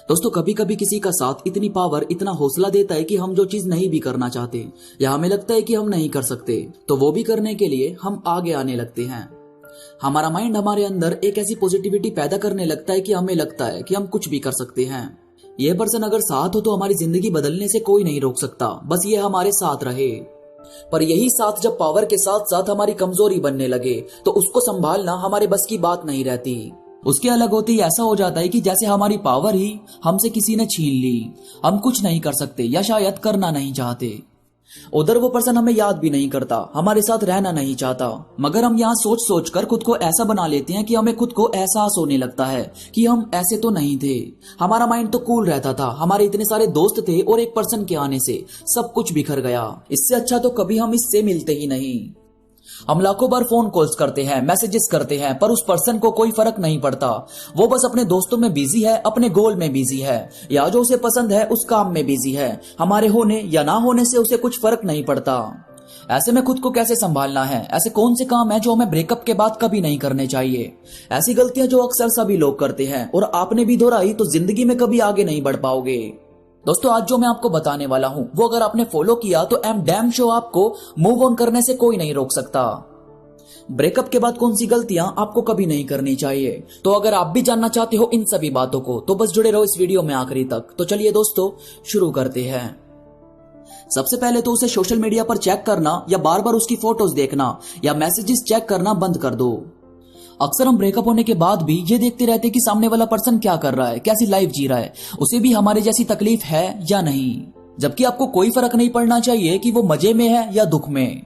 दोस्तों कभी कभी किसी का साथ इतनी पावर, इतना हौसला देता है कि हम जो चीज नहीं भी करना चाहते या हमें लगता है कि हम नहीं कर सकते, तो वो भी करने के लिए हम आगे आने लगते हैं। हमारा माइंड हमारे अंदर एक ऐसी पॉजिटिविटी पैदा करने लगता है कि हमें लगता है कि हम कुछ भी कर सकते हैं। यह पर्सन अगर साथ हो तो हमारी जिंदगी बदलने से कोई नहीं रोक सकता, बस ये हमारे साथ रहे। पर यही साथ जब पावर के साथ साथ हमारी कमजोरी बनने लगे तो उसको संभालना हमारे बस की बात नहीं रहती। उसके अलग होते ही ऐसा हो जाता है कि जैसे हमारी पावर ही हमसे किसी ने छीन ली, हम कुछ नहीं कर सकते या शायद करना नहीं चाहते। उधर वो पर्सन हमें याद भी नहीं करता, हमारे साथ रहना नहीं चाहता, मगर हम यहाँ सोच सोच कर खुद को ऐसा बना लेते हैं कि हमें खुद को एहसास होने लगता है कि हम ऐसे तो नहीं थे। हमारा माइंड तो कूल रहता था, हमारे इतने सारे दोस्त थे और एक पर्सन के आने से सब कुछ बिखर गया। इससे अच्छा तो कभी हम इससे मिलते ही नहीं। हम लाखों बार फोन कॉल्स करते हैं, मैसेजेस करते हैं, पर उस पर्सन को कोई फर्क नहीं पड़ता। वो बस अपने दोस्तों में बिजी है, अपने गोल में बिजी है, या जो उसे पसंद है उस काम में बिजी है। हमारे होने या ना होने से उसे कुछ फर्क नहीं पड़ता। ऐसे में खुद को कैसे संभालना है? ऐसे कौन से काम है जो हमें ब्रेकअप के बाद कभी नहीं करने चाहिए? ऐसी गलतियां जो अक्सर सभी लोग करते हैं और आपने भी दोहराई तो जिंदगी में कभी आगे नहीं बढ़ पाओगे। दोस्तों आज जो मैं आपको बताने वाला हूं वो अगर आपने फॉलो किया तो एम डैम श्योर आपको मूव ऑन करने से कोई नहीं रोक सकता। ब्रेकअप के बाद कौन सी गलतियां आपको कभी नहीं करनी चाहिए? तो अगर आप भी जानना चाहते हो इन सभी बातों को तो बस जुड़े रहो इस वीडियो में आखिरी तक। तो चलिए दोस्तों शुरू करते हैं। सबसे पहले तो उसे सोशल मीडिया पर चेक करना या बार बार उसकी फोटोज देखना या मैसेजेस चेक करना बंद कर दो। अक्सर हम ब्रेकअप होने के बाद भी ये देखते रहते कि सामने वाला पर्सन क्या कर रहा है, कैसी लाइफ जी रहा है, उसे भी हमारे जैसी तकलीफ है या नहीं, जबकि आपको कोई फर्क नहीं पड़ना चाहिए कि वो मजे में है या दुख में।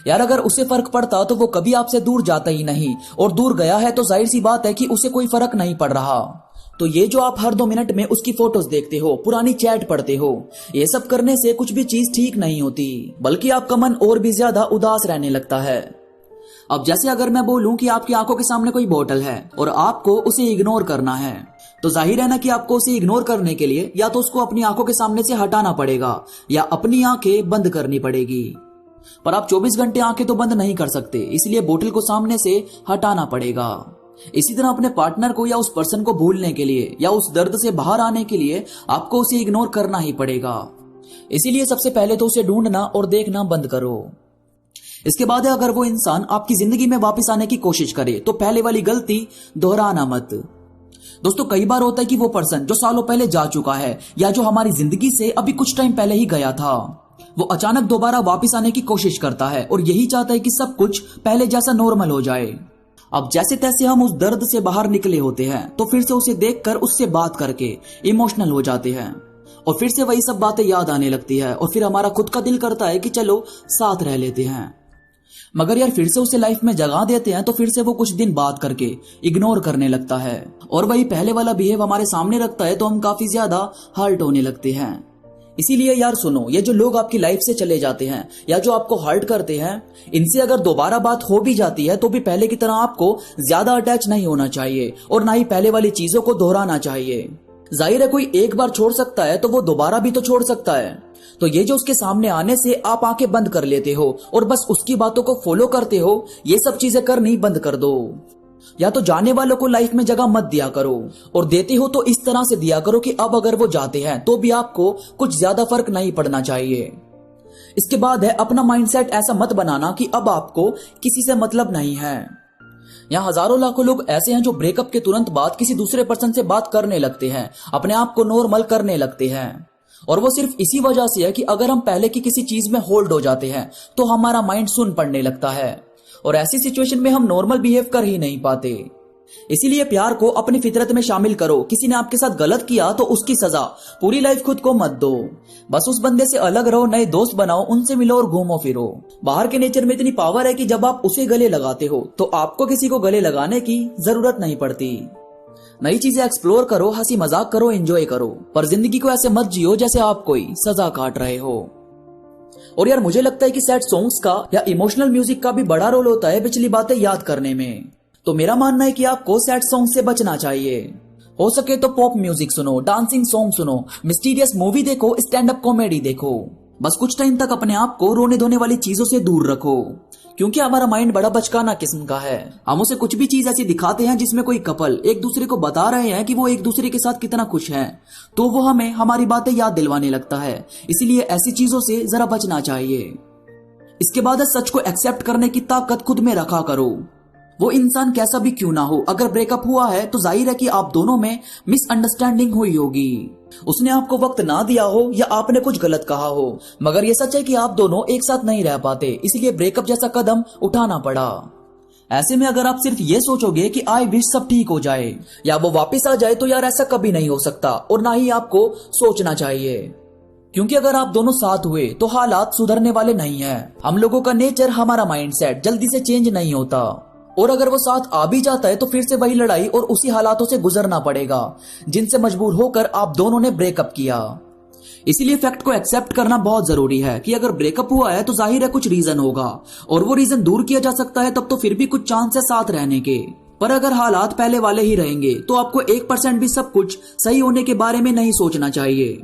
यार अगर उसे फर्क पड़ता तो वो कभी आपसे दूर जाता ही नहीं, और दूर गया है तो जाहिर सी बात है कि उसे कोई फर्क नहीं पड़ रहा। तो ये जो आप हर 2 मिनट में उसकी फोटोज देखते हो, पुरानी चैट पढ़ते हो, ये सब करने से कुछ भी चीज ठीक नहीं होती, बल्कि आपका मन और भी ज्यादा उदास रहने लगता है। अब जैसे अगर मैं बोलूं कि आपकी आंखों के सामने कोई बोतल है और आपको उसे इग्नोर करना है, तो जाहिर है ना कि आपको उसे इग्नोर करने के लिए या तो उसको अपनी आंखों के सामने से हटाना पड़ेगा या अपनी आंखें बंद करनी पड़ेगी। पर आप 24 घंटे आंखें तो बंद नहीं कर सकते, इसलिए बोतल को सामने से हटाना पड़ेगा। इसी तरह अपने पार्टनर को या उस पर्सन को भूलने के लिए या उस दर्द से बाहर आने के लिए आपको उसे इग्नोर करना ही पड़ेगा। इसीलिए सबसे पहले तो उसे ढूंढना और देखना बंद करो। इसके बाद अगर वो इंसान आपकी जिंदगी में वापस आने की कोशिश करे तो पहले वाली गलती दोहराना मत। दोस्तों कई बार होता है कि वो पर्सन जो सालों पहले जा चुका है या जो हमारी जिंदगी से अभी कुछ टाइम पहले ही गया था, वो अचानक दोबारा वापस आने की कोशिश करता है और यही चाहता है कि सब कुछ पहले जैसा नॉर्मल हो जाए। अब जैसे तैसे हम उस दर्द से बाहर निकले होते हैं तो फिर से उसे देखकर उससे बात करके इमोशनल हो जाते हैं और फिर से वही सब बातें याद आने लगती है और फिर हमारा खुद का दिल करता है कि चलो साथ रह लेते हैं। मगर यार फिर से उसे लाइफ में जगह देते हैं तो फिर से वो कुछ दिन बात करके इग्नोर करने लगता है और वही पहले वाला बिहेव हमारे सामने रखता है, तो हम काफी ज्यादा हर्ट होने लगते हैं। इसीलिए यार सुनो, ये जो लोग आपकी लाइफ से चले जाते हैं या जो आपको हर्ट करते हैं, इनसे अगर दोबारा बात हो भी जाती है तो भी पहले की तरह आपको ज्यादा अटैच नहीं होना चाहिए और ना ही पहले वाली चीजों को दोहराना चाहिए। जाहिर है कोई एक बार छोड़ सकता है तो वो दोबारा भी तो छोड़ सकता है। तो ये जो उसके सामने आने से आप आंखें बंद कर लेते हो और बस उसकी बातों को फॉलो करते हो, ये सब चीजें करनी बंद कर दो। या तो जाने वालों को लाइफ में जगह मत दिया करो, और देते हो तो इस तरह से दिया करो कि अब अगर वो जाते हैं तो भी आपको कुछ ज्यादा फर्क नहीं पड़ना चाहिए। इसके बाद है अपना माइंडसेट ऐसा मत बनाना कि अब आपको किसी से मतलब नहीं है। यहाँ हजारों लाखों लोग ऐसे हैं जो ब्रेकअप के तुरंत बाद किसी दूसरे पर्सन से बात करने लगते हैं, अपने आप को नॉर्मल करने लगते हैं, और वो सिर्फ इसी वजह से है कि अगर हम पहले की किसी चीज में होल्ड हो जाते हैं तो हमारा माइंड सुन पड़ने लगता है और ऐसी सिचुएशन में हम नॉर्मल बिहेव कर ही नहीं पाते। इसीलिए प्यार को अपनी फितरत में शामिल करो। किसी ने आपके साथ गलत किया तो उसकी सजा पूरी लाइफ खुद को मत दो। बस उस बंदे से अलग रहो, नए दोस्त बनाओ, उनसे मिलो और घूमो फिरो। बाहर के नेचर में इतनी पावर है कि जब आप उसे गले लगाते हो तो आपको किसी को गले लगाने की जरूरत नहीं पड़ती। नई चीजें एक्सप्लोर करो, हंसी मजाक करो, एंजॉय करो, पर जिंदगी को ऐसे मत जियो जैसे आप कोई सजा काट रहे हो। और यार मुझे लगता है कि सैड सॉन्ग्स का या इमोशनल म्यूजिक का भी बड़ा रोल होता है पिछली बातें याद करने में। तो मेरा मानना है कि आपको सैड सॉन्ग से बचना चाहिए। हो सके तो पॉप म्यूजिक सुनो, डांसिंग सॉन्ग सुनो, मिस्टीरियस मूवी देखो, स्टैंड अप कॉमेडी देखो। बस कुछ टाइम तक अपने आप को रोने धोने वाली चीजों से दूर रखो, क्योंकि हमारा माइंड बड़ा बचकाना किस्म का है। हम उसे कुछ भी चीज ऐसी दिखाते हैं जिसमें कोई कपल एक दूसरे को बता रहे हैं कि वो एक दूसरे के साथ कितना खुश है, तो वो हमें हमारी बातें याद दिलवाने लगता है। इसीलिए ऐसी चीजों से जरा बचना चाहिए। इसके बाद सच को एक्सेप्ट करने की ताकत खुद में रखा करो। वो इंसान कैसा भी क्यों ना हो, अगर ब्रेकअप हुआ है तो जाहिर है कि आप दोनों में मिसअंडरस्टैंडिंग हुई होगी। उसने आपको वक्त ना दिया हो या आपने कुछ गलत कहा हो, मगर ये सच है कि आप दोनों एक साथ नहीं रह पाते, इसलिए ब्रेकअप जैसा कदम उठाना पड़ा। ऐसे में अगर आप सिर्फ ये सोचोगे कि आई विश सब ठीक हो जाए या वो वापस आ जाए, तो यार ऐसा कभी नहीं हो सकता और ना ही आपको सोचना चाहिए। क्योंकि अगर आप दोनों साथ हुए तो हालात सुधरने वाले नहीं है। हम लोगों का नेचर, हमारा माइंडसेट जल्दी से चेंज नहीं होता, और अगर वो साथ आ भी जाता है तो फिर से वही लड़ाई और उसी हालातों से गुजरना पड़ेगा जिनसे मजबूर होकर आप दोनों ने ब्रेकअप किया। इसीलिए फैक्ट को एक्सेप्ट करना बहुत जरूरी है कि अगर ब्रेकअप हुआ है तो जाहिर है कुछ रीजन होगा, और वो रीजन दूर किया जा सकता है तब तो फिर भी कुछ चांस है साथ रहने के। पर अगर हालात पहले वाले ही रहेंगे तो आपको 1% भी सब कुछ सही होने के बारे में नहीं सोचना चाहिए।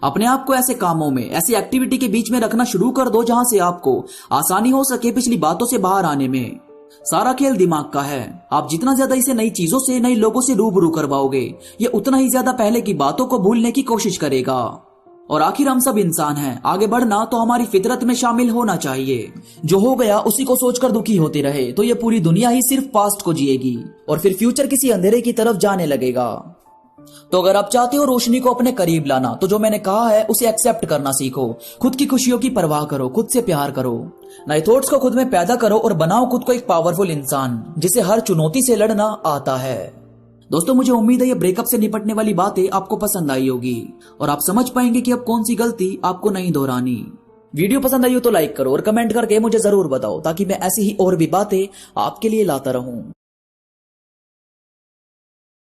अपने आप को ऐसे कामों में, ऐसी एक्टिविटी के बीच में रखना शुरू कर दो जहां से आपको आसानी हो सके पिछली बातों से बाहर आने में। सारा खेल दिमाग का है। आप जितना ज्यादा इसे नई चीजों से, नई लोगों से रूबरू करवाओगे, ये उतना ही ज्यादा पहले की बातों को भूलने की कोशिश करेगा। और आखिर हम सब इंसान हैं, आगे बढ़ना तो हमारी फितरत में शामिल होना चाहिए। जो हो गया उसी को सोचकर दुखी होते रहे तो ये पूरी दुनिया ही सिर्फ पास्ट को जिएगी और फिर फ्यूचर किसी अंधेरे की तरफ जाने लगेगा। तो अगर आप चाहते हो रोशनी को अपने करीब लाना, तो जो मैंने कहा है उसे एक्सेप्ट करना सीखो। खुद की खुशियों की परवाह करो, खुद से प्यार करो, नए थॉट्स को खुद में पैदा करो और बनाओ खुद को एक पावरफुल इंसान जिसे हर चुनौती से लड़ना आता है। दोस्तों, मुझे उम्मीद है ये ब्रेकअप से निपटने वाली बातें आपको पसंद आई होगी और आप समझ पाएंगे कि अब कौन सी गलती आपको नहीं दोहरानी। वीडियो पसंद आई हो तो लाइक करो और कमेंट करके मुझे जरूर बताओ, ताकि मैं ऐसी ही और भी बातें आपके लिए लाता रहूं।